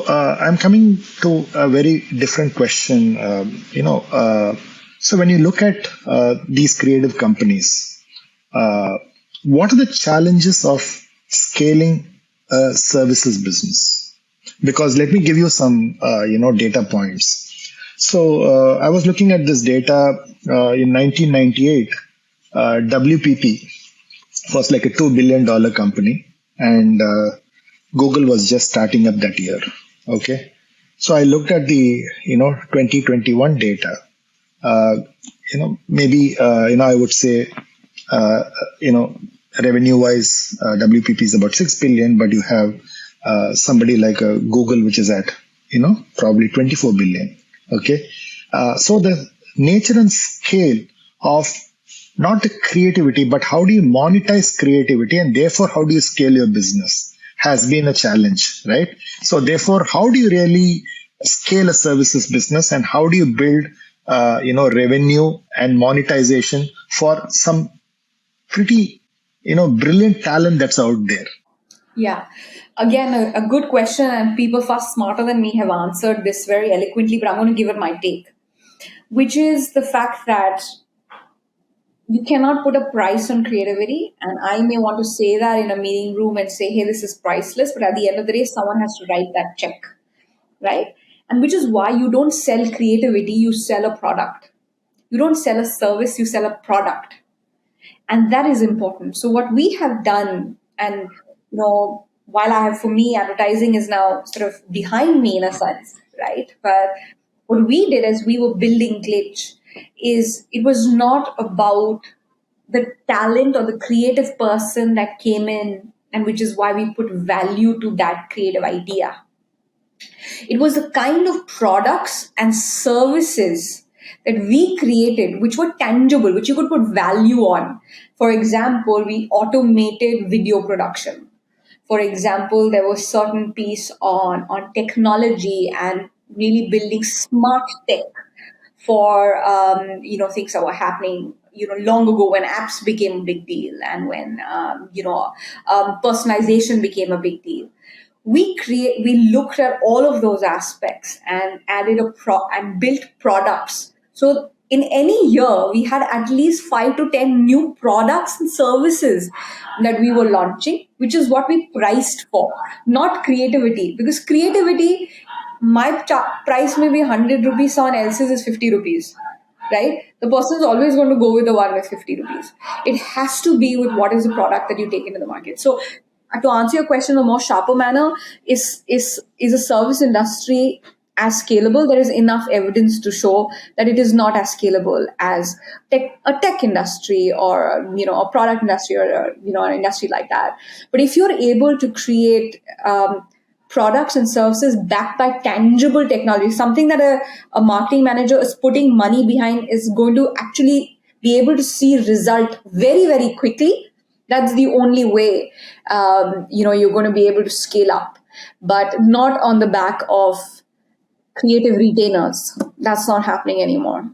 I'm coming to a very different question. So when you look at these creative companies, what are the challenges of scaling a services business? Because let me give you some, data points. So I was looking at this data in 1998. WPP was like a $2 billion company, and Google was just starting up that year. Okay. So I looked at the, 2021 data. Uh, I would say, revenue wise, WPP is about 6 billion, but you have somebody like Google, which is at, probably 24 billion. Okay. So the nature and scale of not the creativity, but how do you monetize creativity, and therefore how do you scale your business has been a challenge, right? So therefore, how do you really scale a services business, and how do you build, revenue and monetization for some pretty, brilliant talent that's out there? Yeah. Again, a good question, and people far smarter than me have answered this very eloquently, but I'm going to give it my take, which is the fact that you cannot put a price on creativity. And I may want to say that in a meeting room and say, hey, this is priceless, but at the end of the day, someone has to write that check, right? And which is why you don't sell creativity, you sell a product. You don't sell a service, you sell a product. And that is important. So what we have done, and while for me, advertising is now sort of behind me in a sense, right? But what we did as we were building Glitch is it was not about the talent or the creative person that came in, and which is why we put value to that creative idea. It was the kind of products and services that we created, which were tangible, which you could put value on. For example, we automated video production. For example, there was certain piece on technology and really building smart tech for things that were happening long ago when apps became a big deal, and when personalization became a big deal. We looked at all of those aspects and added and built products. So in any year we had at least 5 to 10 new products and services that we were launching, which is what we priced for, not creativity. Because creativity, my price may be 100 rupees, someone else's is 50 rupees, right? The person is always going to go with the one with 50 rupees. It has to be with what is the product that you take into the market. So to answer your question in a more sharper manner, is a service industry as scalable? There is enough evidence to show that it is not as scalable as a tech industry, or a product industry, or an industry like that. But if you're able to create products and services backed by tangible technology, something that a marketing manager is putting money behind, is going to actually be able to see result very, very quickly. That's the only way you're going to be able to scale up, but not on the back of creative retainers. That's not happening anymore.